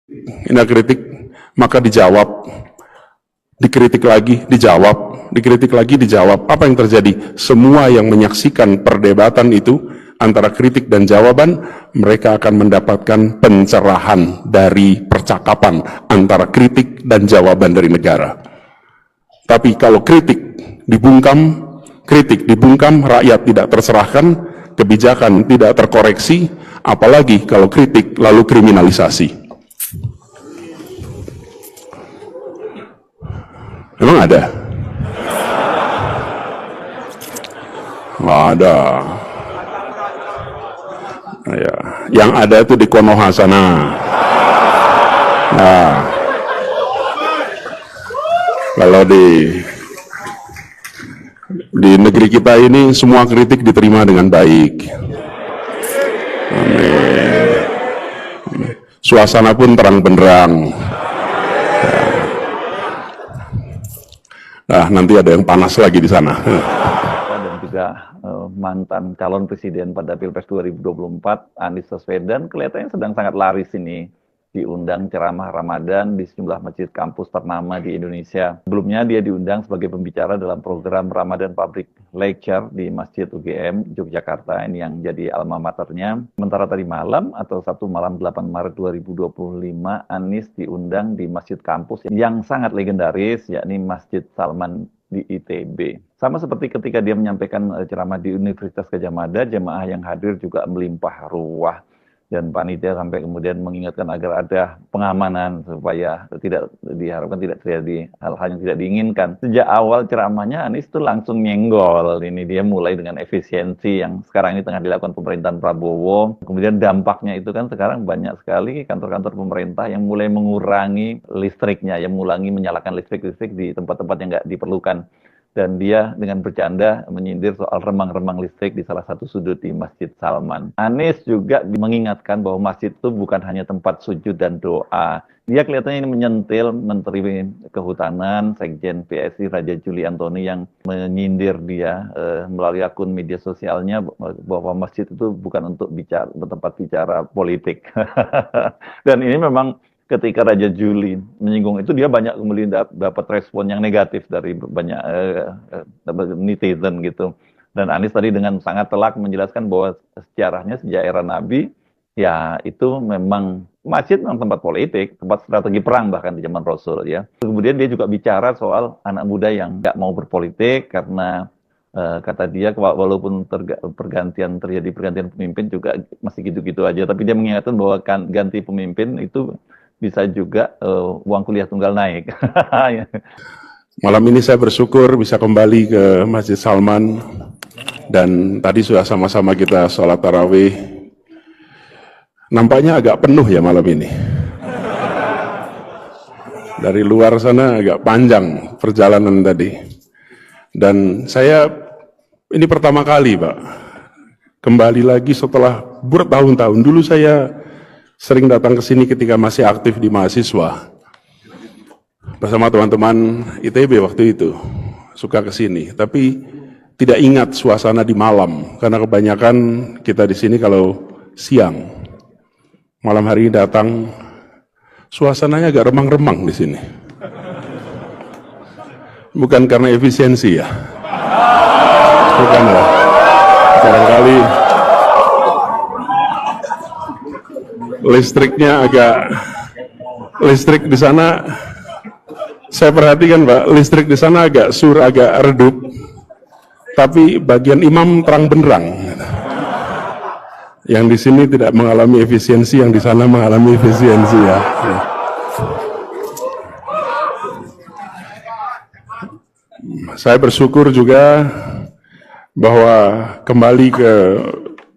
ini kritik, maka dijawab, dikritik lagi, dijawab, dikritik lagi, dijawab. Apa yang terjadi? Semua yang menyaksikan perdebatan itu antara kritik dan jawaban, mereka akan mendapatkan pencerahan dari percakapan antara kritik dan jawaban dari negara. Tapi kalau kritik dibungkam, rakyat tidak terserahkan, kebijakan tidak terkoreksi, apalagi kalau kritik lalu kriminalisasi. Emang ada? Nggak ada. Ya, yang ada itu di Konoha sana. Nah, kalau di negeri kita ini semua kritik diterima dengan baik. Amin. Suasana pun terang benderang. Nah, nanti ada yang panas lagi di sana. Dan juga mantan calon presiden pada Pilpres 2024, Anies Baswedan, kelihatannya sedang sangat laris ini. Diundang ceramah Ramadan di sejumlah masjid kampus ternama di Indonesia. Sebelumnya dia diundang sebagai pembicara dalam program Ramadan Public Lecture di Masjid UGM Yogyakarta, ini yang jadi alma maternya. Sementara tadi malam atau Sabtu malam 8 Maret 2025, Anies diundang di masjid kampus yang sangat legendaris, yakni Masjid Salman di ITB. Sama seperti ketika dia menyampaikan ceramah di Universitas Gadjah Mada, jemaah yang hadir juga melimpah ruah. Dan panitia sampai kemudian mengingatkan agar ada pengamanan supaya diharapkan tidak terjadi hal-hal yang tidak diinginkan. Sejak awal ceramahnya Anies itu langsung nyenggol. Ini dia mulai dengan efisiensi yang sekarang ini tengah dilakukan pemerintahan Prabowo. Kemudian dampaknya itu kan sekarang banyak sekali kantor-kantor pemerintah yang mulai mengurangi listriknya, yang mulai menyalakan listrik di tempat-tempat yang nggak diperlukan. Dan dia dengan bercanda menyindir soal remang-remang listrik di salah satu sudut di Masjid Salman. Anies juga mengingatkan bahwa masjid itu bukan hanya tempat sujud dan doa. Dia kelihatannya ini menyentil Menteri Kehutanan, Sekjen PSI Raja Juli Antoni yang menyindir dia melalui akun media sosialnya bahwa masjid itu bukan untuk tempat bicara politik. Dan ini memang ketika Raja Juli menyinggung itu, dia banyak kemudian dapat respon yang negatif dari banyak netizen gitu. Dan Anies tadi dengan sangat telak menjelaskan bahwa sejarahnya sejak era Nabi, ya itu memang masjid memang tempat politik, tempat strategi perang bahkan di zaman Rasul ya. Kemudian dia juga bicara soal anak muda yang nggak mau berpolitik karena kata dia walaupun terjadi pergantian pemimpin juga masih gitu-gitu aja. Tapi dia mengingatkan bahwa ganti pemimpin itu bisa juga uang kuliah tunggal naik. Malam ini saya bersyukur bisa kembali ke Masjid Salman, dan tadi sudah sama-sama kita sholat tarawih. Nampaknya agak penuh ya malam ini. Dari luar sana agak panjang perjalanan tadi. Dan saya ini pertama kali Pak, kembali lagi setelah bertahun-tahun. Dulu saya sering datang ke sini ketika masih aktif di mahasiswa. Bersama teman-teman ITB waktu itu, suka ke sini. Tapi tidak ingat suasana di malam, karena kebanyakan kita di sini kalau siang. Malam hari datang, suasananya agak remang-remang di sini. Bukan karena efisiensi ya. Bukan ya. Barangkali listrik di sana, saya perhatikan Pak, listrik di sana agak redup, tapi bagian imam terang benderang. Yang di sini tidak mengalami efisiensi, yang di sana mengalami efisiensi ya. Saya bersyukur juga bahwa kembali ke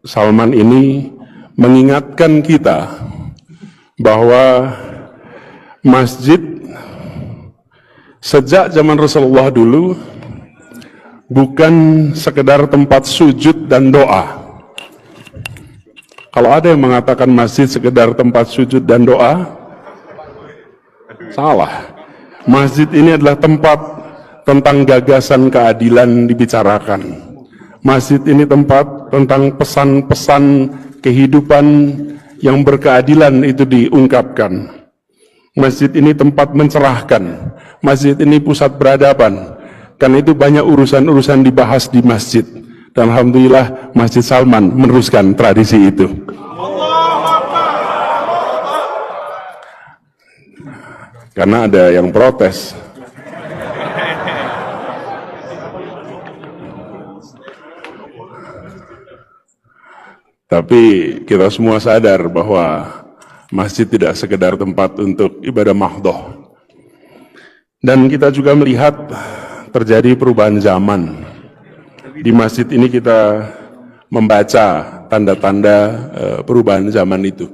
Salman ini mengingatkan kita bahwa masjid sejak zaman Rasulullah dulu bukan sekedar tempat sujud dan doa. Kalau ada yang mengatakan masjid sekedar tempat sujud dan doa, salah. Masjid ini adalah tempat tentang gagasan keadilan dibicarakan. Masjid ini tempat tentang pesan-pesan kehidupan yang berkeadilan itu diungkapkan. Masjid ini tempat mencerahkan. Masjid ini pusat peradaban. Karena itu banyak urusan-urusan dibahas di masjid. Dan alhamdulillah Masjid Salman meneruskan tradisi itu. Karena ada yang protes. Tapi kita semua sadar bahwa masjid tidak sekedar tempat untuk ibadah mahdhah. Dan kita juga melihat terjadi perubahan zaman. Di masjid ini kita membaca tanda-tanda perubahan zaman itu.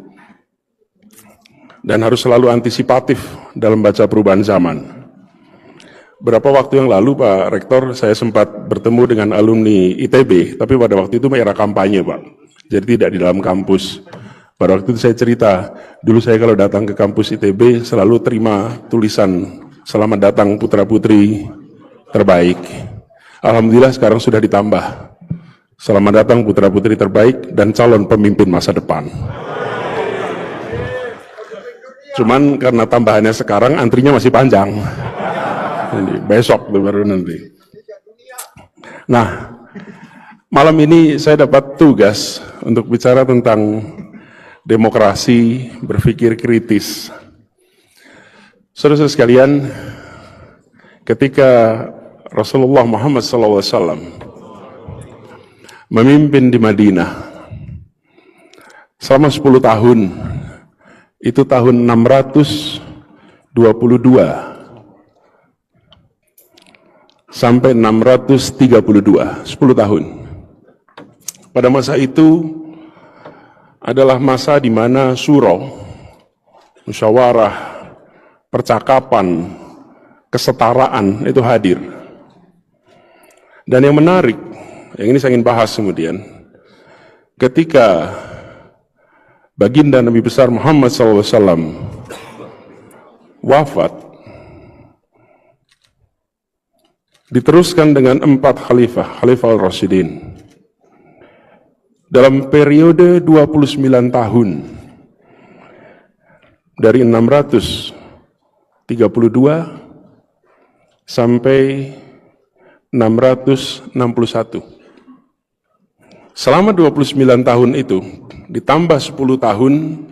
Dan harus selalu antisipatif dalam baca perubahan zaman. Beberapa waktu yang lalu Pak Rektor, saya sempat bertemu dengan alumni ITB, tapi pada waktu itu era kampanye Pak, jadi tidak di dalam kampus. Pada waktu itu saya cerita, dulu saya kalau datang ke kampus ITB selalu terima tulisan, selamat datang putra-putri terbaik. Alhamdulillah sekarang sudah ditambah, selamat datang putra-putri terbaik dan calon pemimpin masa depan. Cuman karena tambahannya sekarang, antrinya masih panjang. Besok baru nanti. Nah, malam ini saya dapat tugas untuk bicara tentang demokrasi berpikir kritis. Saudara-saudara sekalian, ketika Rasulullah Muhammad SAW memimpin di Madinah selama 10 tahun, itu tahun 622 sampai 632, 10 tahun. Pada masa itu adalah masa di mana syura, musyawarah, percakapan, kesetaraan itu hadir. Dan yang menarik, yang ini saya ingin bahas kemudian, ketika baginda Nabi besar Muhammad SAW wafat, diteruskan dengan 4 khalifah al-Rasyidin. Dalam periode 29 tahun, dari 632 sampai 661. Selama 29 tahun itu, ditambah 10 tahun,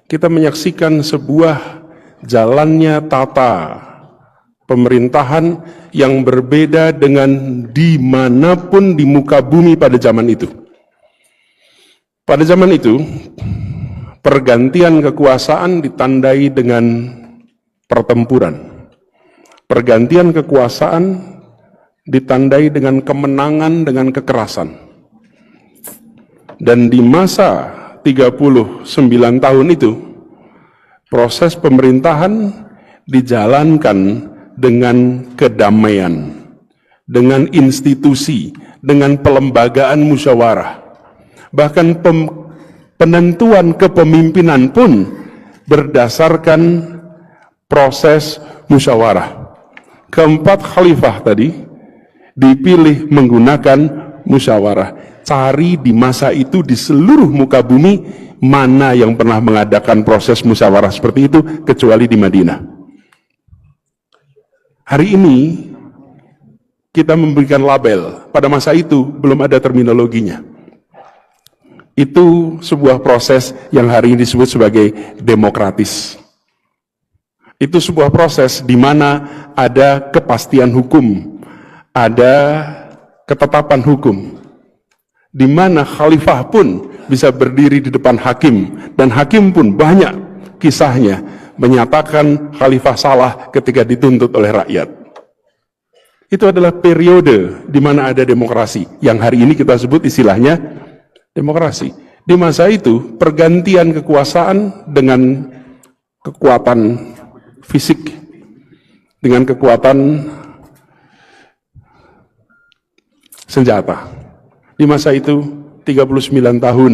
kita menyaksikan sebuah jalannya tata pemerintahan yang berbeda dengan dimanapun di muka bumi pada zaman itu. Pada zaman itu, pergantian kekuasaan ditandai dengan pertempuran. Pergantian kekuasaan ditandai dengan kemenangan, dengan kekerasan. Dan di masa 39 tahun itu, proses pemerintahan dijalankan dengan kedamaian, dengan institusi, dengan pelembagaan musyawarah. Bahkan penentuan kepemimpinan pun berdasarkan proses musyawarah. Keempat khalifah tadi dipilih menggunakan musyawarah. Cari di masa itu di seluruh muka bumi mana yang pernah mengadakan proses musyawarah seperti itu kecuali di Madinah. Hari ini kita memberikan label, pada masa itu belum ada terminologinya. Itu sebuah proses yang hari ini disebut sebagai demokratis. Itu sebuah proses di mana ada kepastian hukum, ada ketetapan hukum, di mana khalifah pun bisa berdiri di depan hakim, dan hakim pun banyak kisahnya menyatakan khalifah salah ketika dituntut oleh rakyat. Itu adalah periode di mana ada demokrasi, yang hari ini kita sebut istilahnya demokrasi. Di masa itu, pergantian kekuasaan dengan kekuatan fisik, dengan kekuatan senjata. Di masa itu, 39 tahun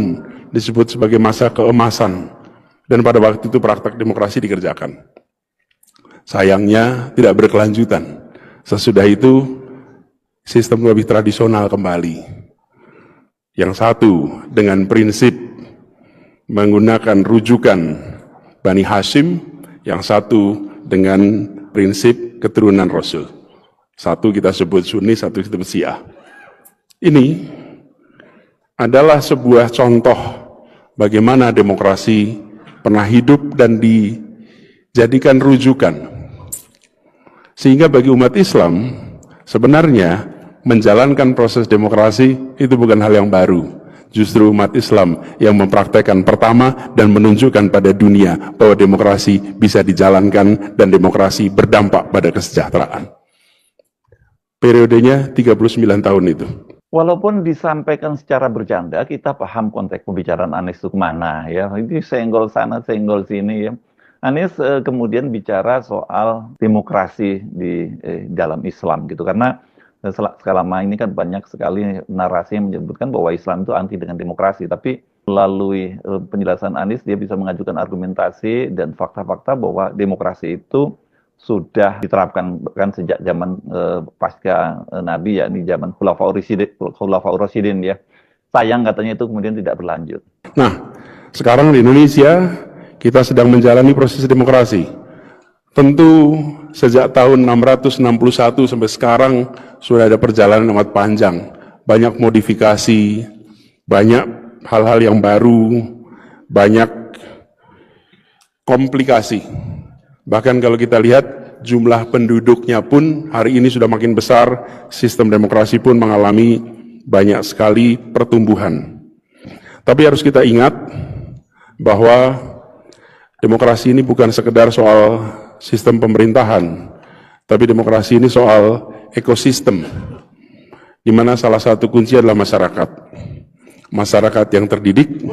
disebut sebagai masa keemasan, dan pada waktu itu praktek demokrasi dikerjakan. Sayangnya tidak berkelanjutan. Sesudah itu, sistem lebih tradisional kembali. Yang satu dengan prinsip menggunakan rujukan Bani Hashim, yang satu dengan prinsip keturunan Rasul. Satu kita sebut Sunni, satu kita sebut Syiah. Ini adalah sebuah contoh bagaimana demokrasi pernah hidup dan dijadikan rujukan. Sehingga bagi umat Islam, sebenarnya menjalankan proses demokrasi itu bukan hal yang baru. Justru umat Islam yang mempraktekkan pertama dan menunjukkan pada dunia bahwa demokrasi bisa dijalankan dan demokrasi berdampak pada kesejahteraan. Periodenya 39 tahun itu. Walaupun disampaikan secara bercanda, kita paham konteks pembicaraan Anies itu kemana ya. Ini senggol sana, senggol sini ya. Anies kemudian bicara soal demokrasi di dalam Islam gitu, karena selama ini kan banyak sekali narasi yang menyebutkan bahwa Islam itu anti dengan demokrasi, tapi melalui penjelasan Anies dia bisa mengajukan argumentasi dan fakta-fakta bahwa demokrasi itu sudah diterapkan kan sejak zaman pasca Nabi, yakni zaman Khulafaur Rasyidin ya. Sayang katanya itu kemudian tidak berlanjut. Nah, sekarang di Indonesia kita sedang menjalani proses demokrasi. Tentu sejak tahun 661 sampai sekarang sudah ada perjalanan amat panjang. Banyak modifikasi, banyak hal-hal yang baru, banyak komplikasi. Bahkan kalau kita lihat jumlah penduduknya pun hari ini sudah makin besar, sistem demokrasi pun mengalami banyak sekali pertumbuhan. Tapi harus kita ingat bahwa demokrasi ini bukan sekedar soal sistem pemerintahan, tapi demokrasi ini soal ekosistem, di mana salah satu kunci adalah masyarakat. Masyarakat yang terdidik,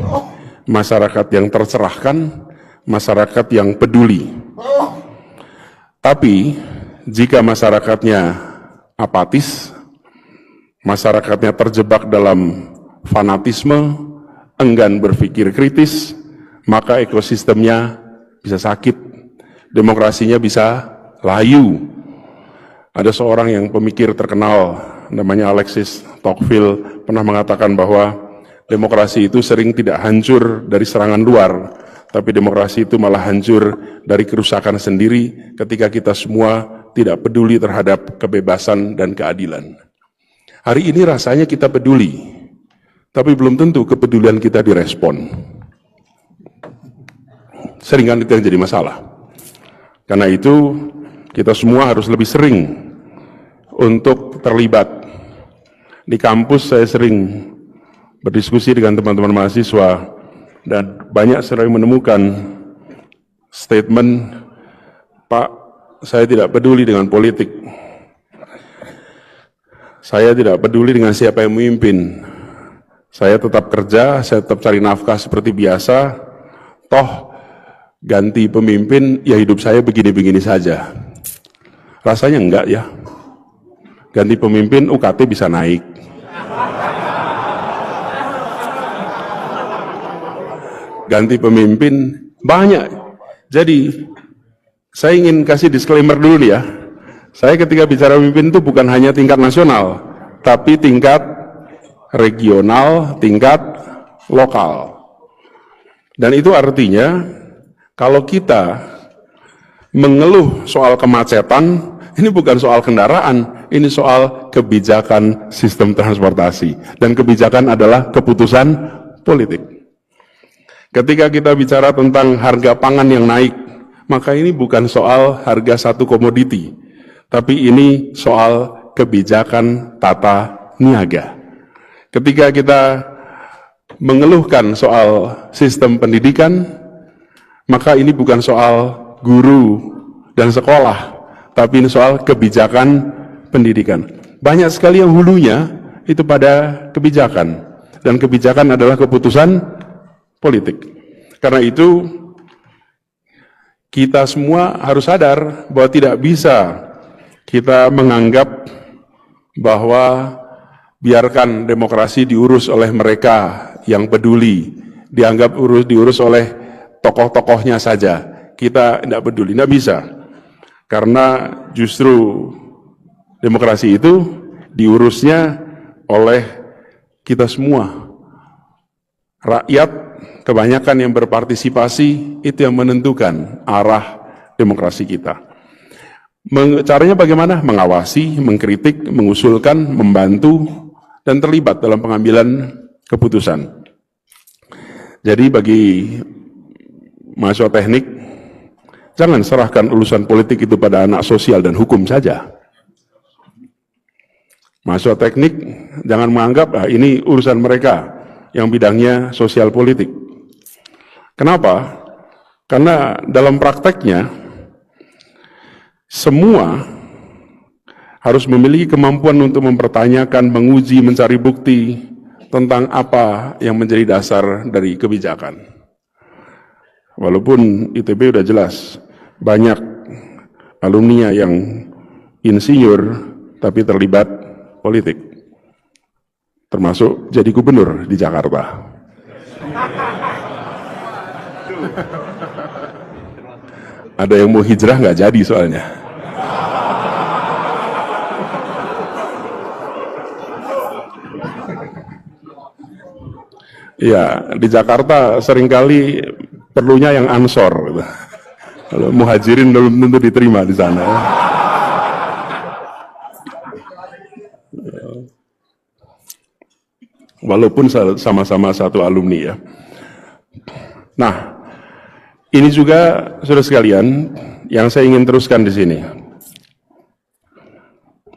masyarakat yang tercerahkan, masyarakat yang peduli. Tapi jika masyarakatnya apatis, masyarakatnya terjebak dalam fanatisme, enggan berpikir kritis, maka ekosistemnya bisa sakit, demokrasinya bisa layu. Ada seorang yang pemikir terkenal, namanya Alexis Tocqueville, pernah mengatakan bahwa demokrasi itu sering tidak hancur dari serangan luar, tapi demokrasi itu malah hancur dari kerusakan sendiri ketika kita semua tidak peduli terhadap kebebasan dan keadilan. Hari ini rasanya kita peduli, tapi belum tentu kepedulian kita direspon. Seringkali itu yang jadi masalah. Karena itu kita semua harus lebih sering untuk terlibat. Di kampus saya sering berdiskusi dengan teman-teman mahasiswa dan banyak sering menemukan statement, "Pak, saya tidak peduli dengan politik. Saya tidak peduli dengan siapa yang memimpin. Saya tetap kerja, saya tetap cari nafkah seperti biasa. Toh ganti pemimpin, ya hidup saya begini-begini saja." Rasanya enggak ya. Ganti pemimpin UKT bisa naik. Ganti pemimpin banyak. Jadi saya ingin kasih disclaimer dulu nih ya. Saya ketika bicara pemimpin itu bukan hanya tingkat nasional, tapi tingkat regional, tingkat lokal. Dan itu artinya kalau kita mengeluh soal kemacetan, ini bukan soal kendaraan, ini soal kebijakan sistem transportasi. Dan kebijakan adalah keputusan politik. Ketika kita bicara tentang harga pangan yang naik, maka ini bukan soal harga satu komoditi, tapi ini soal kebijakan tata niaga. Ketika kita mengeluhkan soal sistem pendidikan, maka ini bukan soal guru dan sekolah, tapi ini soal kebijakan pendidikan. Banyak sekali yang hulunya itu pada kebijakan, dan kebijakan adalah keputusan politik. Karena itu kita semua harus sadar bahwa tidak bisa kita menganggap bahwa biarkan demokrasi diurus oleh mereka yang peduli, dianggap diurus oleh tokoh-tokohnya saja. Kita tidak peduli, tidak bisa. Karena justru demokrasi itu diurusnya oleh kita semua. Rakyat kebanyakan yang berpartisipasi itu yang menentukan arah demokrasi kita. Caranya bagaimana? Mengawasi, mengkritik, mengusulkan, membantu, dan terlibat dalam pengambilan keputusan. Jadi bagi mahasiswa teknik, jangan serahkan urusan politik itu pada anak sosial dan hukum saja. Mahasiswa teknik jangan menganggap ini urusan mereka yang bidangnya sosial politik. Kenapa? Karena dalam prakteknya semua harus memiliki kemampuan untuk mempertanyakan, menguji, mencari bukti tentang apa yang menjadi dasar dari kebijakan. Walaupun ITB udah jelas, banyak alumni yang insinyur tapi terlibat politik, termasuk jadi gubernur di Jakarta. Ada yang mau hijrah nggak jadi soalnya. Ya, di Jakarta seringkali perlunya yang ansor. Gitu. Kalau muhajirin belum tentu diterima di sana. Walaupun sama-sama satu alumni ya. Nah, ini juga saudara sekalian yang saya ingin teruskan di sini.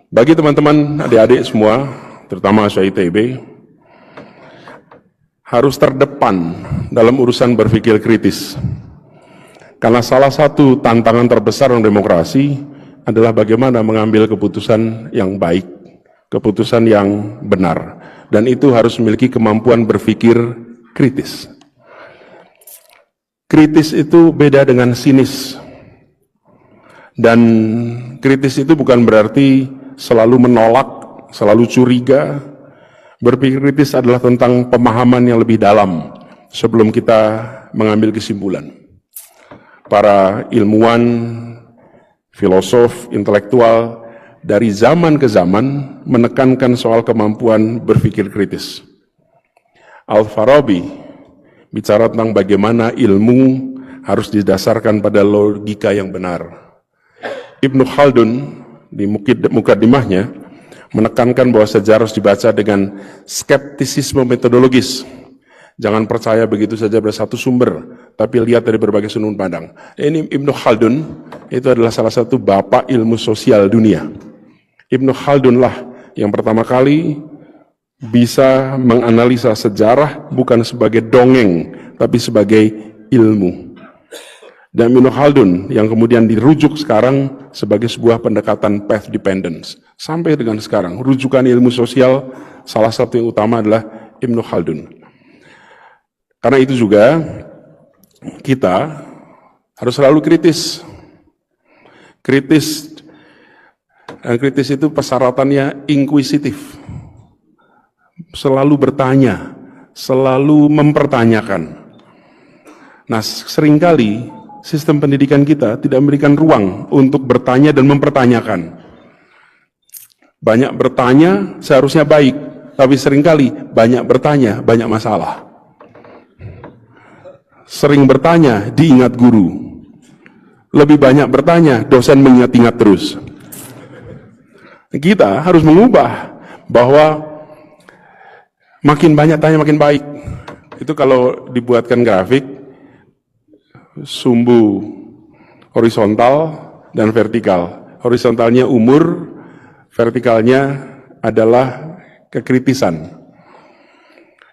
Bagi teman-teman adik-adik semua, terutama mahasiswa ITB, harus terdepan dalam urusan berpikir kritis. Karena salah satu tantangan terbesar dalam demokrasi adalah bagaimana mengambil keputusan yang baik, keputusan yang benar. Dan itu harus memiliki kemampuan berpikir kritis. Kritis itu beda dengan sinis. Dan kritis itu bukan berarti selalu menolak, selalu curiga. Berpikir kritis adalah tentang pemahaman yang lebih dalam sebelum kita mengambil kesimpulan. Para ilmuwan, filosof, intelektual dari zaman ke zaman menekankan soal kemampuan berpikir kritis. Al-Farabi bicara tentang bagaimana ilmu harus didasarkan pada logika yang benar. Ibnu Khaldun di Mukaddimahnya menekankan bahwa sejarah harus dibaca dengan skeptisisme metodologis. Jangan percaya begitu saja pada satu sumber, tapi lihat dari berbagai sudut pandang. Ini Ibnu Khaldun, itu adalah salah satu bapak ilmu sosial dunia. Ibnu Khaldun lah yang pertama kali bisa menganalisa sejarah bukan sebagai dongeng, tapi sebagai ilmu. Dan Ibnu Khaldun yang kemudian dirujuk sekarang sebagai sebuah pendekatan path dependence. Sampai dengan sekarang, rujukan ilmu sosial salah satu yang utama adalah Ibnu Khaldun. Karena itu juga kita harus selalu kritis. Kritis, dan kritis itu persyaratannya inkuisitif. Selalu bertanya, selalu mempertanyakan. Nah, seringkali sistem pendidikan kita tidak memberikan ruang untuk bertanya dan mempertanyakan. Banyak bertanya seharusnya baik, tapi seringkali banyak bertanya, banyak masalah. Sering bertanya, diingat guru. Lebih banyak bertanya, dosen mengingat-ingat terus. Kita harus mengubah bahwa makin banyak tanya makin baik. Itu kalau dibuatkan grafik, sumbu horizontal dan vertikal. Horizontalnya umur, vertikalnya adalah kekritisan.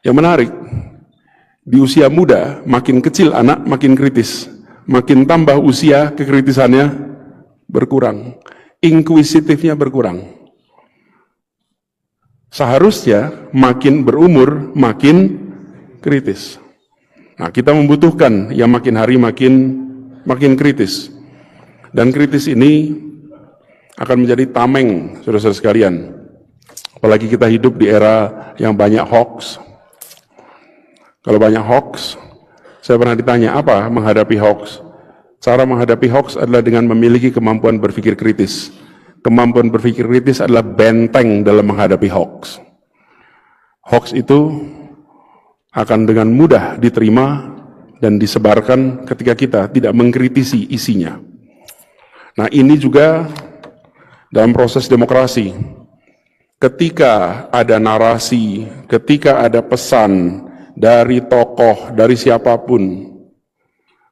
Yang menarik, di usia muda, makin kecil anak, makin kritis. Makin tambah usia, kekritisannya berkurang. Inkuisitifnya berkurang. Seharusnya makin berumur, makin kritis. Nah, kita membutuhkan yang makin hari makin kritis. Dan kritis ini akan menjadi tameng, saudara-saudara sekalian. Apalagi kita hidup di era yang banyak hoax. Kalau banyak hoax, saya pernah ditanya, apa menghadapi hoax? Cara menghadapi hoax adalah dengan memiliki kemampuan berpikir kritis. Kemampuan berpikir kritis adalah benteng dalam menghadapi hoax. Hoax itu akan dengan mudah diterima dan disebarkan ketika kita tidak mengkritisi isinya. Nah, ini juga dalam proses demokrasi. Ketika ada narasi, ketika ada pesan dari tokoh, dari siapapun,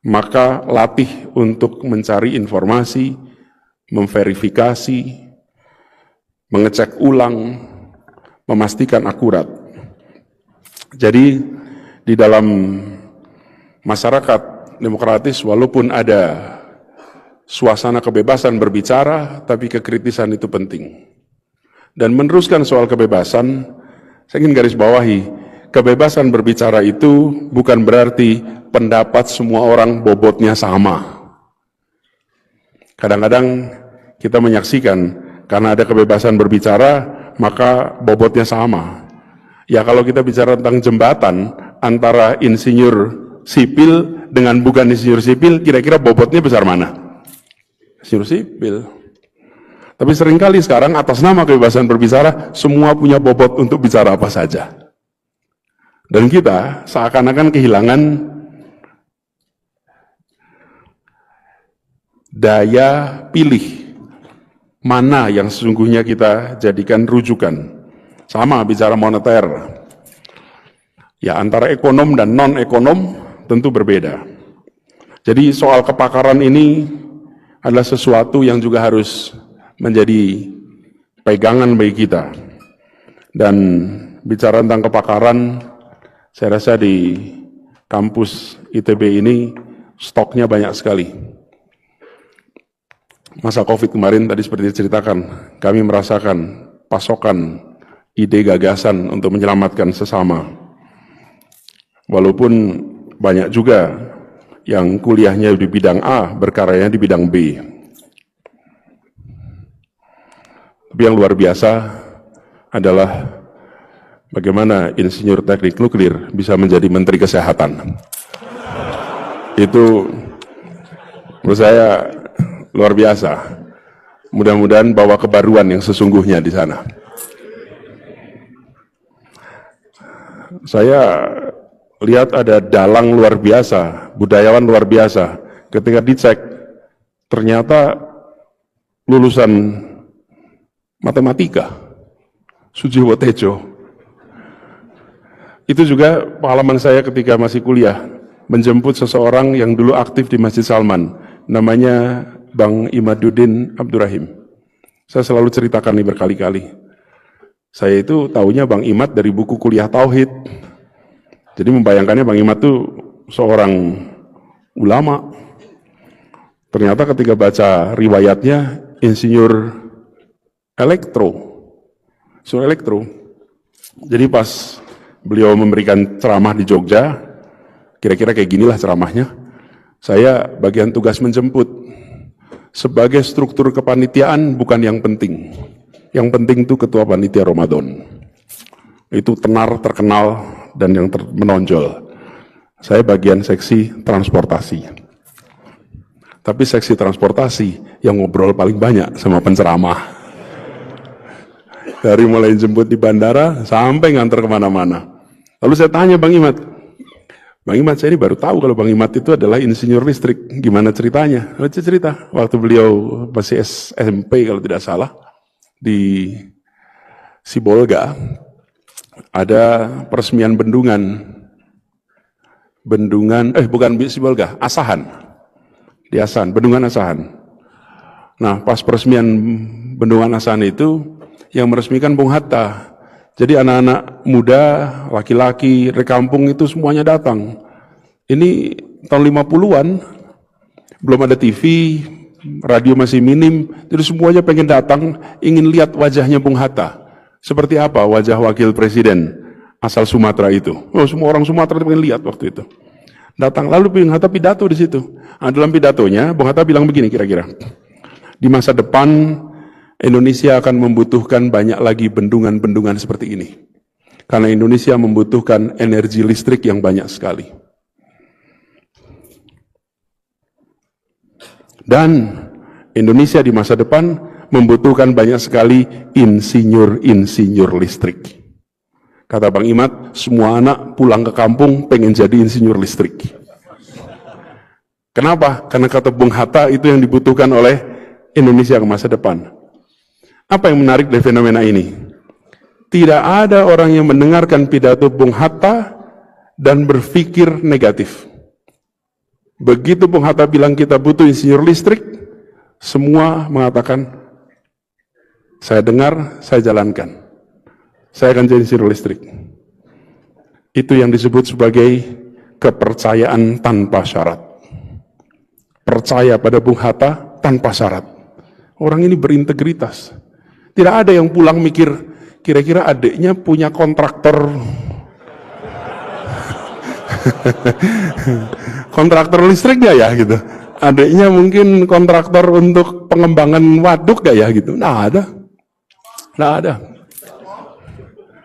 maka latih untuk mencari informasi, memverifikasi, mengecek ulang, memastikan akurat. Jadi di dalam masyarakat demokratis, walaupun ada suasana kebebasan berbicara, tapi kekritisan itu penting. Dan meneruskan soal kebebasan, saya ingin garis bawahi, kebebasan berbicara itu bukan berarti pendapat semua orang bobotnya sama. Kadang-kadang kita menyaksikan, karena ada kebebasan berbicara, maka bobotnya sama. Ya kalau kita bicara tentang jembatan antara insinyur sipil dengan bukan insinyur sipil, kira-kira bobotnya besar mana? Insinyur sipil. Tapi seringkali sekarang atas nama kebebasan berbicara, semua punya bobot untuk bicara apa saja. Dan kita seakan-akan kehilangan daya pilih mana yang sesungguhnya kita jadikan rujukan. Sama bicara moneter. Ya antara ekonom dan non-ekonom tentu berbeda. Jadi soal kepakaran ini adalah sesuatu yang juga harus menjadi pegangan bagi kita. Dan bicara tentang kepakaran, saya rasa di kampus ITB ini stoknya banyak sekali. Masa COVID kemarin tadi seperti diceritakan, kami merasakan pasokan ide gagasan untuk menyelamatkan sesama. Walaupun banyak juga yang kuliahnya di bidang A, berkaryanya di bidang B. Tapi yang luar biasa adalah bagaimana insinyur teknik nuklir bisa menjadi menteri kesehatan. Itu menurut saya luar biasa. Mudah-mudahan bawa kebaruan yang sesungguhnya di sana. Saya lihat ada dalang luar biasa, budayawan luar biasa. Ketika dicek, ternyata lulusan matematika, Sujiwo Tejo. Itu juga pengalaman saya ketika masih kuliah, menjemput seseorang yang dulu aktif di Masjid Salman, namanya Bang Imaduddin Abdurrahim. Saya selalu ceritakan ini berkali-kali. Saya itu taunya Bang Imad dari buku kuliah Tauhid. Jadi membayangkannya Bang Imad itu seorang ulama. Ternyata ketika baca riwayatnya, insinyur elektro. Jadi pas beliau memberikan ceramah di Jogja, kira-kira kayak ginilah ceramahnya. Saya bagian tugas menjemput. Sebagai struktur kepanitiaan bukan yang penting. Yang penting itu ketua panitia Ramadan. Itu tenar, terkenal, dan yang menonjol. Saya bagian seksi transportasi. Tapi seksi transportasi yang ngobrol paling banyak sama penceramah. Dari mulai jemput di bandara sampai nganter kemana-mana. Lalu saya tanya Bang Imad, saya ini baru tahu kalau Bang Imad itu adalah insinyur listrik. Gimana ceritanya? Lalu cerita, waktu beliau masih SMP kalau tidak salah, di Sibolga, ada peresmian bendungan bukan Sibolga, Asahan. Di Asahan, bendungan Asahan. Nah, pas peresmian bendungan Asahan itu, yang meresmikan Bung Hatta. Jadi anak-anak muda, laki-laki, dari kampung itu semuanya datang. Ini tahun 50-an, belum ada TV, radio masih minim, jadi semuanya pengen datang, ingin lihat wajahnya Bung Hatta. Seperti apa wajah wakil presiden asal Sumatera itu. Oh, semua orang Sumatera pengen lihat waktu itu. Datang, lalu Bung Hatta pidato di situ. Nah, dalam pidatonya, Bung Hatta bilang begini kira-kira. Di masa depan, Indonesia akan membutuhkan banyak lagi bendungan-bendungan seperti ini. Karena Indonesia membutuhkan energi listrik yang banyak sekali. Dan Indonesia di masa depan membutuhkan banyak sekali insinyur-insinyur listrik. Kata Bang Imad, semua anak pulang ke kampung pengen jadi insinyur listrik. Kenapa? Karena kata Bung Hatta itu yang dibutuhkan oleh Indonesia ke masa depan. Apa yang menarik dari fenomena ini? Tidak ada orang yang mendengarkan pidato Bung Hatta dan berpikir negatif. Begitu Bung Hatta bilang kita butuh insinyur listrik, semua mengatakan, saya dengar, saya jalankan. Saya akan jadi insinyur listrik. Itu yang disebut sebagai kepercayaan tanpa syarat. Percaya pada Bung Hatta tanpa syarat. Orang ini berintegritas. Tidak ada yang pulang mikir, kira-kira adiknya punya kontraktor kontraktor listrik gak ya gitu. Adiknya mungkin kontraktor untuk pengembangan waduk gak ya gitu. Nah ada. Nah ada.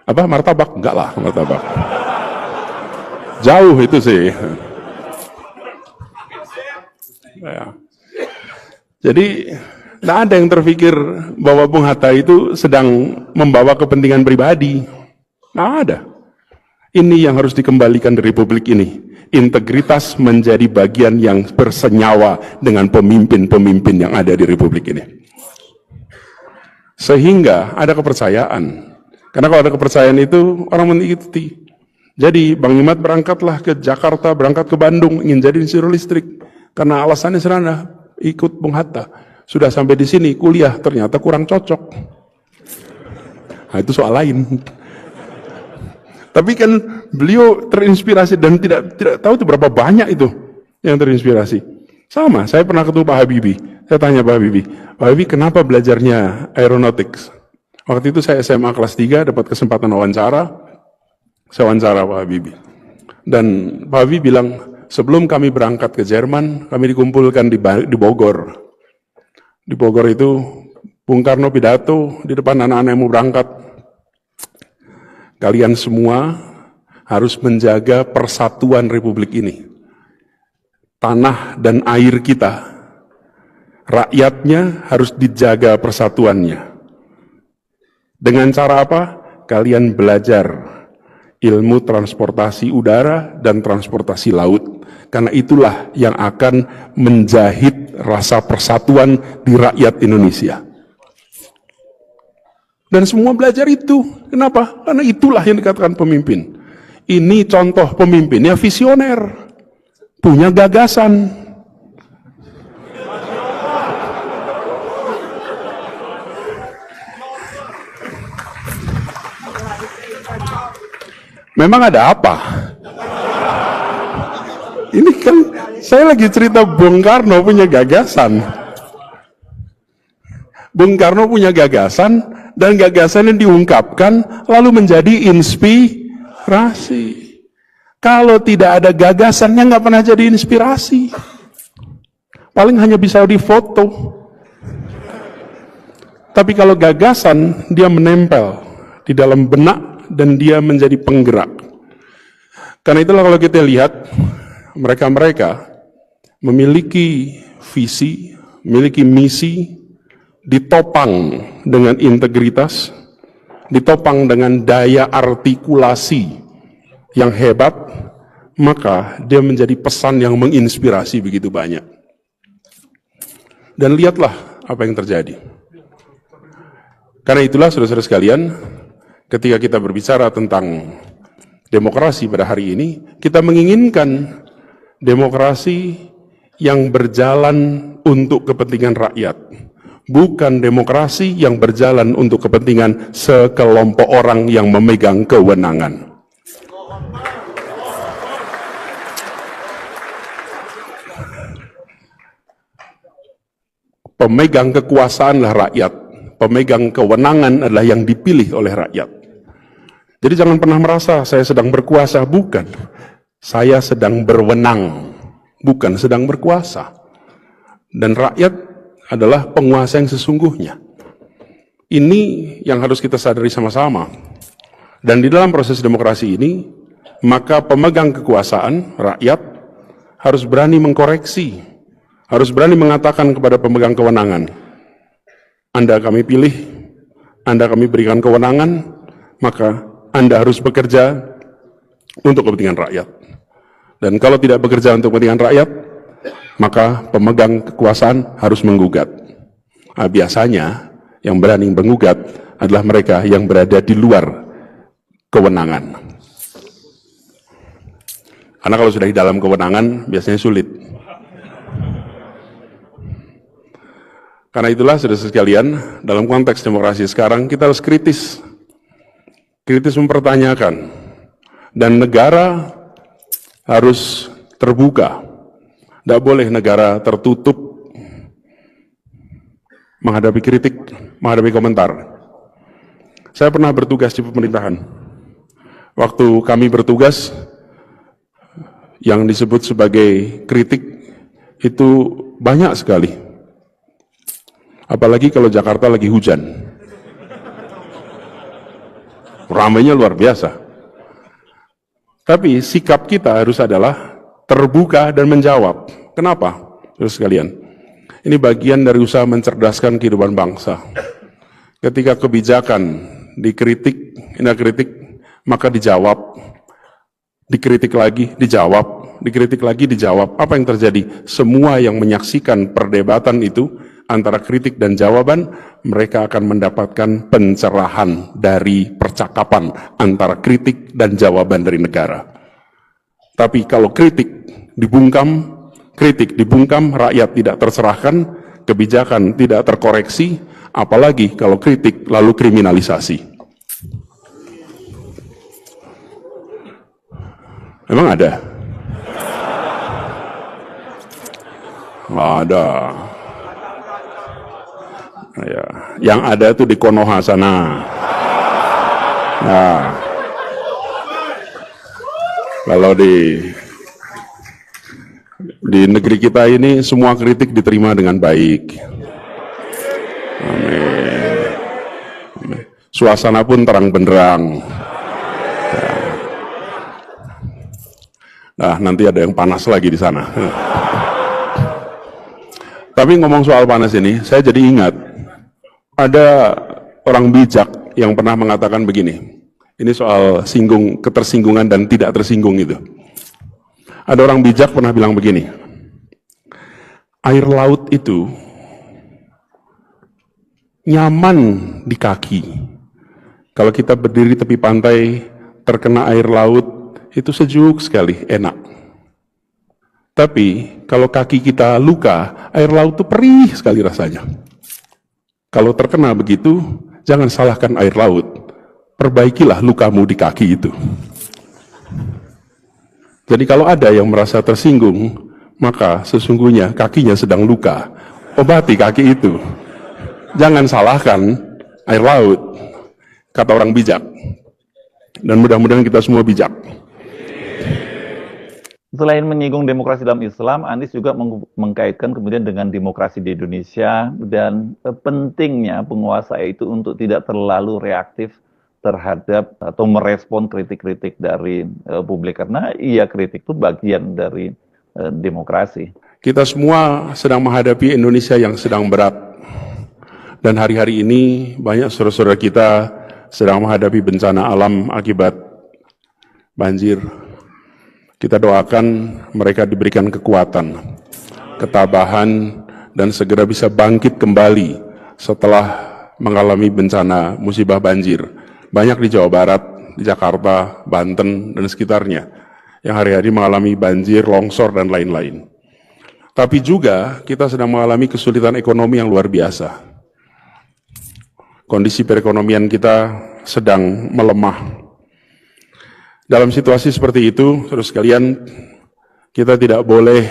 Apa martabak? Enggak lah martabak. Jauh itu sih. Ya. Jadi tidak ada yang terpikir bahwa Bung Hatta itu sedang membawa kepentingan pribadi. Tidak ada. Ini yang harus dikembalikan di Republik ini. Integritas menjadi bagian yang bersenyawa dengan pemimpin-pemimpin yang ada di Republik ini. Sehingga ada kepercayaan. Karena kalau ada kepercayaan itu, orang mengikuti. Jadi Bang Imat berangkatlah ke Jakarta, berangkat ke Bandung, ingin jadi insinyur listrik. Karena alasannya sederhana, ikut Bung Hatta. Sudah sampai di sini kuliah ternyata kurang cocok. Nah, itu soal lain. Tapi kan beliau terinspirasi dan tidak tahu itu berapa banyak itu yang terinspirasi. Sama, saya pernah ketemu Pak Habibie. Saya tanya Pak Habibie kenapa belajarnya aeronautics? Waktu itu saya SMA kelas 3 dapat kesempatan wawancara. Saya wawancara Pak Habibie. Dan Pak Habibie bilang, sebelum kami berangkat ke Jerman, kami dikumpulkan di Bogor. Di Bogor itu Bung Karno pidato di depan anak-anak yang mau berangkat. Kalian semua harus menjaga persatuan Republik ini. Tanah dan air kita, rakyatnya harus dijaga persatuannya. Dengan cara apa? Kalian belajar ilmu transportasi udara dan transportasi laut. Karena itulah yang akan menjahit rasa persatuan di rakyat Indonesia. Dan semua belajar itu. Kenapa? Karena itulah yang dikatakan pemimpin. Ini contoh pemimpinnya visioner. Punya gagasan. Memang ada apa? Ini kan saya lagi cerita Bung Karno punya gagasan. Bung Karno punya gagasan dan gagasan yang diungkapkan lalu menjadi inspirasi. Kalau tidak ada gagasannya nggak pernah jadi inspirasi. Paling hanya bisa difoto. Tapi kalau gagasan dia menempel di dalam benak dan dia menjadi penggerak. Karena itulah kalau kita lihat mereka-mereka memiliki visi, memiliki misi, ditopang dengan integritas, ditopang dengan daya artikulasi yang hebat, maka dia menjadi pesan yang menginspirasi begitu banyak. Dan lihatlah apa yang terjadi. Karena itulah saudara-saudara sekalian, ketika kita berbicara tentang demokrasi pada hari ini, kita menginginkan demokrasi yang berjalan untuk kepentingan rakyat, bukan demokrasi yang berjalan untuk kepentingan sekelompok orang yang memegang kewenangan. Pemegang kekuasaanlah rakyat, pemegang kewenangan adalah yang dipilih oleh rakyat. Jadi jangan pernah merasa saya sedang berkuasa, bukan. Saya sedang berwenang, bukan sedang berkuasa. Dan rakyat adalah penguasa yang sesungguhnya. Ini yang harus kita sadari sama-sama. Dan di dalam proses demokrasi ini, maka pemegang kekuasaan, rakyat, harus berani mengkoreksi, harus berani mengatakan kepada pemegang kewenangan, Anda kami pilih, Anda kami berikan kewenangan, maka Anda harus bekerja untuk kepentingan rakyat. Dan kalau tidak bekerja untuk kepentingan rakyat, maka pemegang kekuasaan harus menggugat. Nah, biasanya yang berani menggugat adalah mereka yang berada di luar kewenangan. Karena kalau sudah di dalam kewenangan, biasanya sulit. Karena itulah, saudara sekalian, dalam konteks demokrasi sekarang, kita harus kritis mempertanyakan, dan negara harus terbuka. Tidak boleh negara tertutup menghadapi kritik, menghadapi komentar. Saya pernah bertugas di pemerintahan. Waktu kami bertugas, yang disebut sebagai kritik itu banyak sekali. Apalagi kalau Jakarta lagi hujan. Ramainya luar biasa. Tapi sikap kita harus adalah terbuka dan menjawab. Kenapa? Terus sekalian, ini bagian dari usaha mencerdaskan kehidupan bangsa. Ketika kebijakan dikritik, maka dijawab, dikritik lagi, dijawab. Apa yang terjadi? Semua yang menyaksikan perdebatan itu antara kritik dan jawaban, mereka akan mendapatkan pencerahan dari percakapan antara kritik dan jawaban dari negara. Tapi kalau kritik dibungkam, rakyat tidak tercerahkan, kebijakan tidak terkoreksi, apalagi kalau kritik lalu kriminalisasi. Emang ada? Nggak ada. Ya, yang ada itu di Konoha sana. Nah, kalau di negeri kita ini semua kritik diterima dengan baik. Amin. Suasana pun terang benderang. Nah, nanti ada yang panas lagi di sana. Tapi ngomong soal panas ini, saya jadi ingat ada orang bijak yang pernah mengatakan begini. Ini soal ketersinggungan dan tidak tersinggung itu. Ada orang bijak pernah bilang begini. Air laut itu nyaman di kaki. Kalau kita berdiri tepi pantai, terkena air laut, itu sejuk sekali, enak. Tapi kalau kaki kita luka, air laut itu perih sekali rasanya. Kalau terkena begitu, jangan salahkan air laut. Perbaikilah lukamu di kaki itu. Jadi kalau ada yang merasa tersinggung, maka sesungguhnya kakinya sedang luka. Obati kaki itu. Jangan salahkan air laut, kata orang bijak. Dan mudah-mudahan kita semua bijak. Selain menyinggung demokrasi dalam Islam, Anies juga mengkaitkan kemudian dengan demokrasi di Indonesia dan pentingnya penguasa itu untuk tidak terlalu reaktif terhadap atau merespon kritik-kritik dari publik, karena kritik itu bagian dari demokrasi. Kita semua sedang menghadapi Indonesia yang sedang berat, dan hari-hari ini banyak saudara-saudara kita sedang menghadapi bencana alam akibat banjir. Kita doakan mereka diberikan kekuatan, ketabahan, dan segera bisa bangkit kembali setelah mengalami bencana musibah banjir. Banyak di Jawa Barat, di Jakarta, Banten, dan sekitarnya yang hari-hari mengalami banjir, longsor, dan lain-lain. Tapi juga kita sedang mengalami kesulitan ekonomi yang luar biasa. Kondisi perekonomian kita sedang melemah. Dalam situasi seperti itu, terus sekalian, kita tidak boleh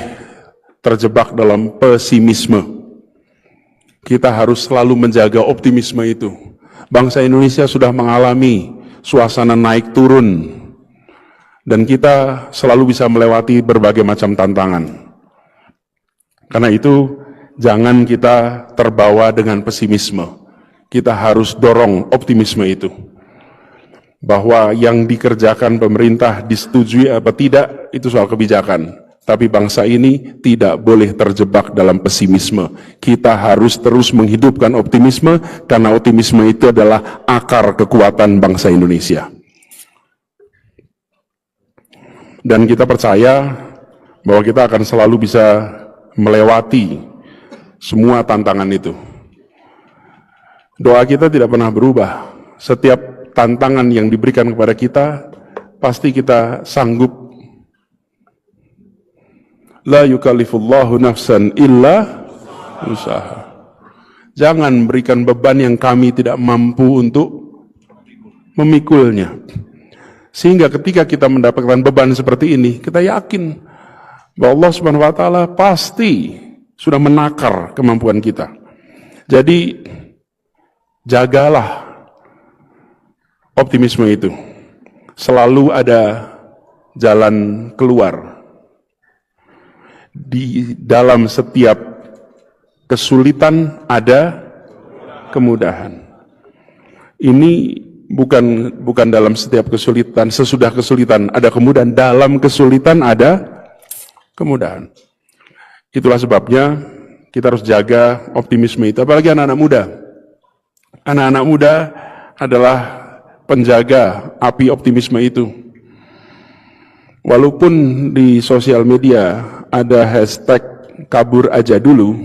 terjebak dalam pesimisme. Kita harus selalu menjaga optimisme itu. Bangsa Indonesia sudah mengalami suasana naik turun, dan kita selalu bisa melewati berbagai macam tantangan. Karena itu, jangan kita terbawa dengan pesimisme. Kita harus dorong optimisme itu. Bahwa yang dikerjakan pemerintah disetujui apa tidak, itu soal kebijakan. Tapi bangsa ini tidak boleh terjebak dalam pesimisme. Kita harus terus menghidupkan optimisme, karena optimisme itu adalah akar kekuatan bangsa Indonesia. Dan kita percaya bahwa kita akan selalu bisa melewati semua tantangan itu. Doa kita tidak pernah berubah. Setiap tantangan yang diberikan kepada kita, pasti kita sanggup. La yukallifullahu nafsan illa usaha. Jangan berikan beban yang kami tidak mampu untuk memikulnya. Sehingga ketika kita mendapatkan beban seperti ini, kita yakin bahwa Allah Subhanahu wa taala pasti sudah menakar kemampuan kita. Jadi jagalah optimisme itu. Selalu ada jalan keluar. Di dalam setiap kesulitan ada kemudahan. Ini bukan dalam setiap kesulitan, sesudah kesulitan ada kemudahan, dalam kesulitan ada kemudahan. Itulah sebabnya kita harus jaga optimisme itu, apalagi anak-anak muda. Anak-anak muda adalah penjaga api optimisme itu. Walaupun di sosial media ada hashtag kabur aja dulu.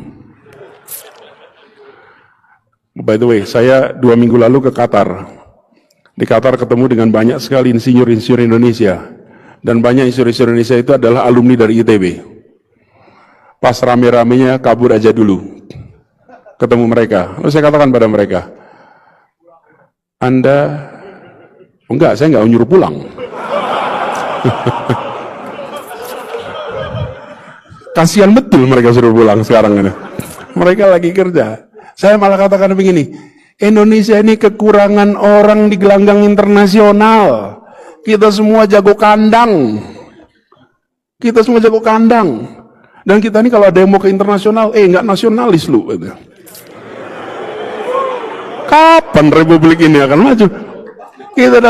By the way, saya 2 minggu lalu ke Qatar. Di Qatar ketemu dengan banyak sekali insinyur-insinyur Indonesia. Dan banyak insinyur-insinyur Indonesia itu adalah alumni dari ITB. Pas rame-ramenya kabur aja dulu. Ketemu mereka. Lalu saya katakan pada mereka, Anda, enggak, saya enggak nyuruh pulang. Kasihan betul mereka suruh pulang sekarang ini. Mereka lagi kerja. Saya malah katakan begini, Indonesia ini kekurangan orang di gelanggang internasional. Kita semua jago kandang. Kita semua jago kandang. Dan kita ini kalau ada yang mau ke internasional, enggak nasionalis lu. Kapan Republik ini akan maju? Kita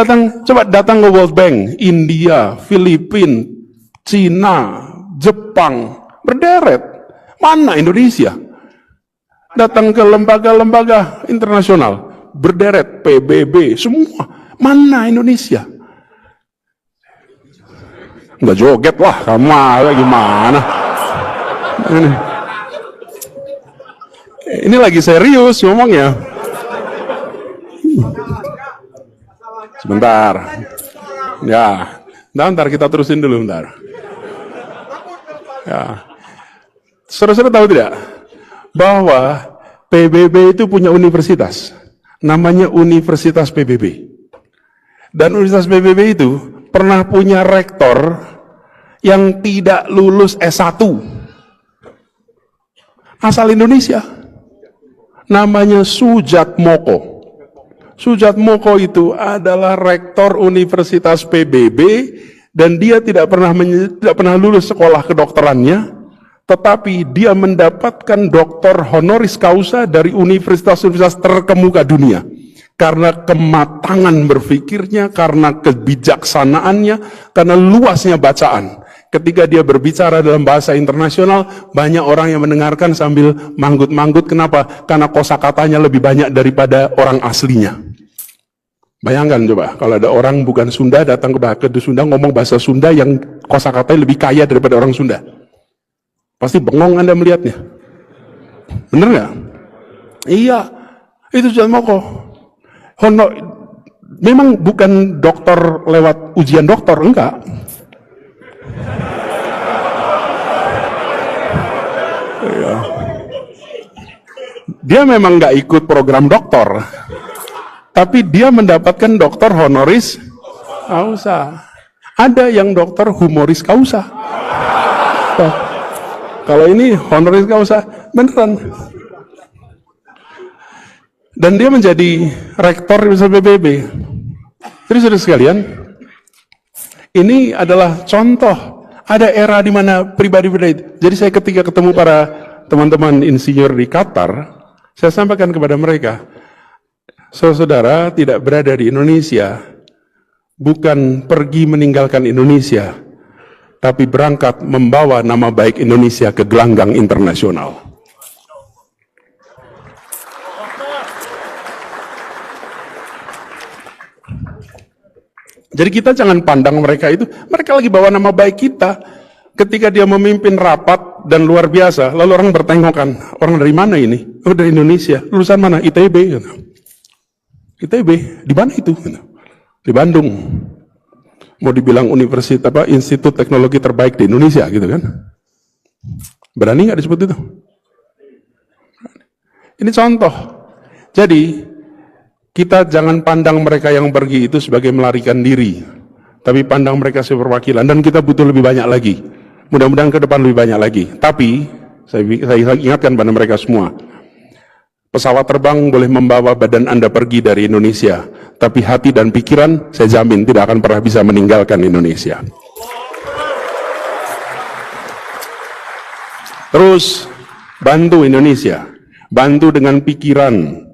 coba datang ke World Bank, India, Filipina, Cina, Jepang, berderet. Mana Indonesia? Datang ke lembaga-lembaga internasional, berderet, PBB, semua. Mana Indonesia? Enggak joget lah, kamu gimana? Ini lagi serius ngomongnya. Sebentar. Ya, ntar kita terusin dulu bentar. Ya. Saudara-saudara tahu tidak bahwa PBB itu punya universitas, namanya Universitas PBB. Dan Universitas PBB itu pernah punya rektor yang tidak lulus S1, asal Indonesia, namanya Sujatmoko. Sujatmoko itu adalah rektor Universitas PBB dan dia tidak pernah lulus sekolah kedokterannya, tetapi dia mendapatkan doktor honoris causa dari universitas-universitas terkemuka dunia. Karena kematangan berpikirnya, karena kebijaksanaannya, karena luasnya bacaan. Ketika dia berbicara dalam bahasa internasional, banyak orang yang mendengarkan sambil manggut-manggut. Kenapa? Karena kosakatanya lebih banyak daripada orang aslinya. Bayangkan coba, kalau ada orang bukan Sunda datang ke Sunda ngomong bahasa Sunda yang kosakatanya lebih kaya daripada orang Sunda. Pasti bengong Anda melihatnya. Bener nggak? Iya, itu Sujatmoko. Memang bukan dokter lewat ujian dokter, enggak. Iya. Dia memang nggak ikut program dokter, tapi dia mendapatkan dokter honoris causa. Ada yang dokter humoris causa. Kalau ini honoris causa beneran. Dan dia menjadi rektor Universitas PBB. Jadi saudara sekalian, ini adalah contoh. Ada era di mana pribadi-pribadi. Jadi saya ketika ketemu para teman-teman insinyur di Qatar, saya sampaikan kepada mereka, saudara tidak berada di Indonesia, bukan pergi meninggalkan Indonesia, tapi berangkat membawa nama baik Indonesia ke gelanggang internasional. Jadi kita jangan pandang mereka itu, mereka lagi bawa nama baik kita. Ketika dia memimpin rapat dan luar biasa, lalu orang bertengkokan, orang dari mana ini? Oh dari Indonesia, lulusan mana? ITB. ITB, di mana itu? Di Bandung. Mau dibilang universitas apa institut teknologi terbaik di Indonesia gitu kan? Berani nggak disebut itu? Ini contoh. Jadi kita jangan pandang mereka yang pergi itu sebagai melarikan diri, tapi pandang mereka sebagai perwakilan, dan kita butuh lebih banyak lagi. Mudah-mudahan ke depan lebih banyak lagi. Tapi saya ingatkan pada mereka semua, pesawat terbang boleh membawa badan Anda pergi dari Indonesia, tapi hati dan pikiran saya jamin tidak akan pernah bisa meninggalkan Indonesia. Terus bantu Indonesia, bantu dengan pikiran,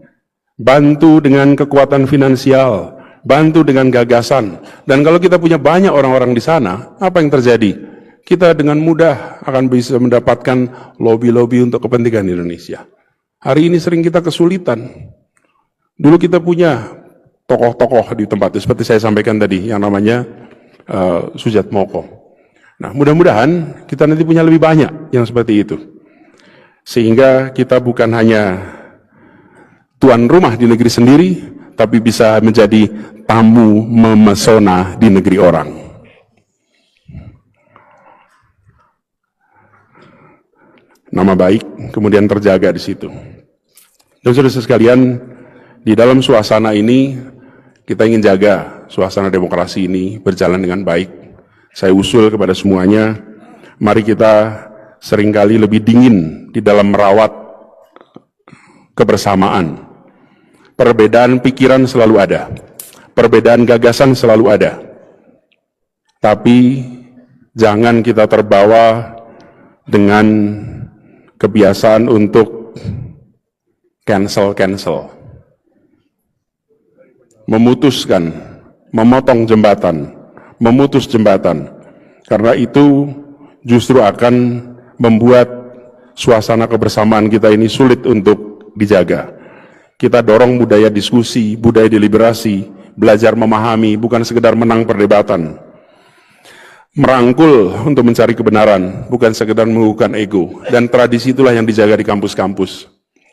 bantu dengan kekuatan finansial, bantu dengan gagasan. Dan kalau kita punya banyak orang-orang di sana, apa yang terjadi? Kita dengan mudah akan bisa mendapatkan lobby-lobby untuk kepentingan Indonesia. Hari ini sering kita kesulitan. Dulu kita punya tokoh-tokoh di tempat itu, seperti saya sampaikan tadi, yang namanya Sujatmoko. Nah, mudah-mudahan kita nanti punya lebih banyak yang seperti itu. Sehingga kita bukan hanya tuan rumah di negeri sendiri, tapi bisa menjadi tamu memesona di negeri orang. Nama baik kemudian terjaga di situ. Dan saudara sekalian, di dalam suasana ini kita ingin jaga suasana demokrasi ini berjalan dengan baik. Saya usul kepada semuanya, mari kita seringkali lebih dingin di dalam merawat kebersamaan. Perbedaan pikiran selalu ada, perbedaan gagasan selalu ada. Tapi jangan kita terbawa dengan kebiasaan untuk cancel, memutuskan, memotong jembatan, memutus jembatan, karena itu justru akan membuat suasana kebersamaan kita ini sulit untuk dijaga. Kita dorong budaya diskusi, budaya deliberasi, belajar memahami, bukan sekedar menang perdebatan. Merangkul untuk mencari kebenaran, bukan sekedar mengukuhkan ego. Dan tradisi itulah yang dijaga di kampus-kampus.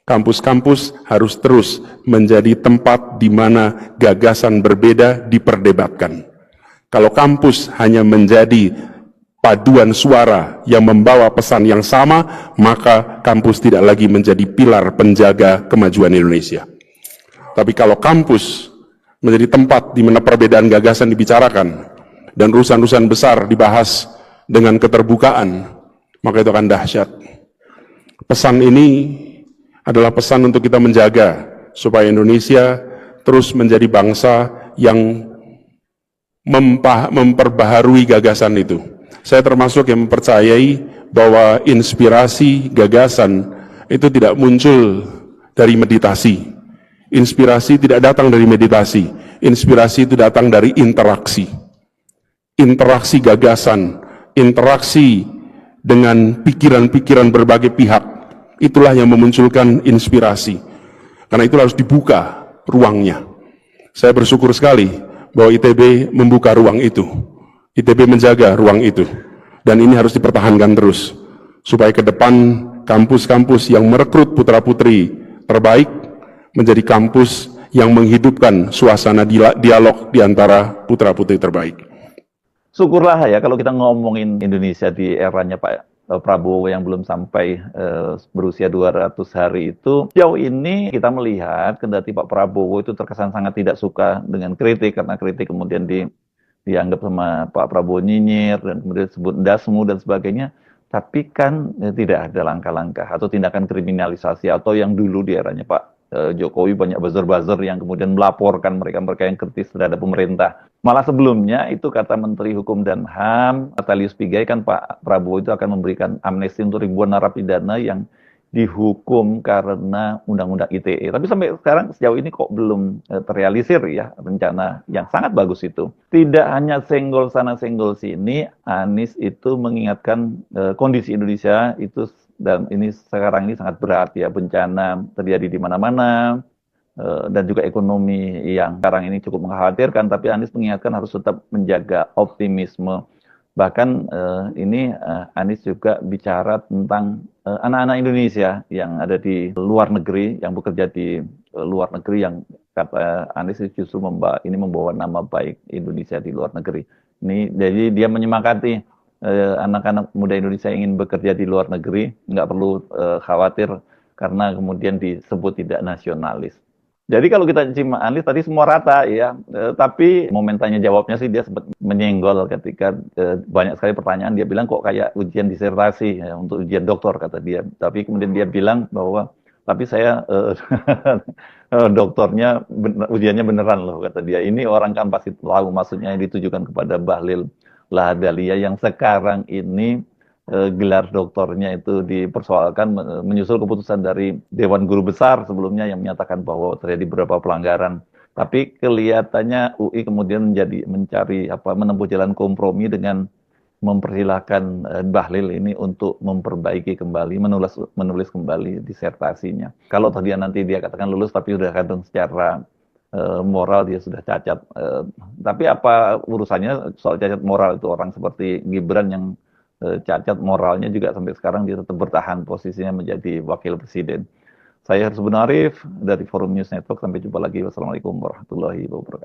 Kampus-kampus harus terus menjadi tempat di mana gagasan berbeda diperdebatkan. Kalau kampus hanya menjadi paduan suara yang membawa pesan yang sama, maka kampus tidak lagi menjadi pilar penjaga kemajuan Indonesia. Tapi kalau kampus menjadi tempat di mana perbedaan gagasan dibicarakan dan urusan-urusan besar dibahas dengan keterbukaan, maka itu akan dahsyat. Pesan ini adalah pesan untuk kita menjaga supaya Indonesia terus menjadi bangsa yang memperbaharui gagasan itu. Saya termasuk yang mempercayai bahwa inspirasi gagasan itu tidak muncul dari meditasi. Inspirasi tidak datang dari meditasi. Inspirasi itu datang dari interaksi. Interaksi gagasan, interaksi dengan pikiran-pikiran berbagai pihak. Itulah yang memunculkan inspirasi. Karena itu harus dibuka ruangnya. Saya bersyukur sekali bahwa ITB membuka ruang itu. ITB menjaga ruang itu. Dan ini harus dipertahankan terus. Supaya ke depan kampus-kampus yang merekrut putra-putri terbaik menjadi kampus yang menghidupkan suasana dialog di antara putra-putri terbaik. Syukurlah ya kalau kita ngomongin Indonesia di eranya Pak Prabowo yang belum sampai berusia 200 hari itu, jauh ini kita melihat kendati Pak Prabowo itu terkesan sangat tidak suka dengan kritik, karena kritik kemudian dianggap sama Pak Prabowo nyinyir dan kemudian disebut ndasmu dan sebagainya, tapi kan tidak ada langkah-langkah atau tindakan kriminalisasi atau yang dulu di eranya Pak Jokowi banyak buzzer-buzzer yang kemudian melaporkan mereka-mereka yang kritis terhadap pemerintah. Malah sebelumnya itu kata Menteri Hukum dan HAM, Natalius Pigai, kan Pak Prabowo itu akan memberikan amnesti untuk ribuan narapidana yang dihukum karena Undang-Undang ITE. Tapi sampai sekarang sejauh ini kok belum terrealisir ya rencana yang sangat bagus itu. Tidak hanya senggol sana senggol sini, Anies itu mengingatkan kondisi Indonesia itu, dan ini sekarang ini sangat berat ya, bencana terjadi di mana-mana, dan juga ekonomi yang sekarang ini cukup mengkhawatirkan, tapi Anies mengingatkan harus tetap menjaga optimisme. Bahkan ini Anies juga bicara tentang anak-anak Indonesia yang ada di luar negeri, yang bekerja di luar negeri, yang kata Anies justru ini membawa nama baik Indonesia di luar negeri. Ini jadi dia menyemangati anak-anak muda Indonesia yang ingin bekerja di luar negeri, nggak perlu khawatir karena kemudian disebut tidak nasionalis. Jadi kalau kita cium Anies tadi semua rata ya, tapi momen tanya jawabnya sih dia sempat menyenggol ketika banyak sekali pertanyaan, dia bilang kok kayak ujian disertasi ya, untuk ujian doktor kata dia. Tapi kemudian dia bilang bahwa tapi saya doktornya ujiannya beneran loh kata dia. Ini orang kan pasti tahu maksudnya yang ditujukan kepada Bahlil Lahadalia yang sekarang ini gelar doktornya itu dipersoalkan menyusul keputusan dari Dewan Guru Besar sebelumnya yang menyatakan bahwa terjadi beberapa pelanggaran. Tapi kelihatannya UI kemudian menempuh jalan kompromi dengan mempersilahkan Bahlil ini untuk memperbaiki kembali, menulis kembali disertasinya. Kalau tadi nanti dia katakan lulus tapi sudah kadang secara moral dia sudah cacat. Tapi apa urusannya soal cacat moral itu orang seperti Gibran yang cacat moralnya juga sampai sekarang dia tetap bertahan posisinya menjadi wakil presiden. Saya Harus Arif dari Forum News Network. Sampai jumpa lagi. Wassalamualaikum warahmatullahi wabarakatuh.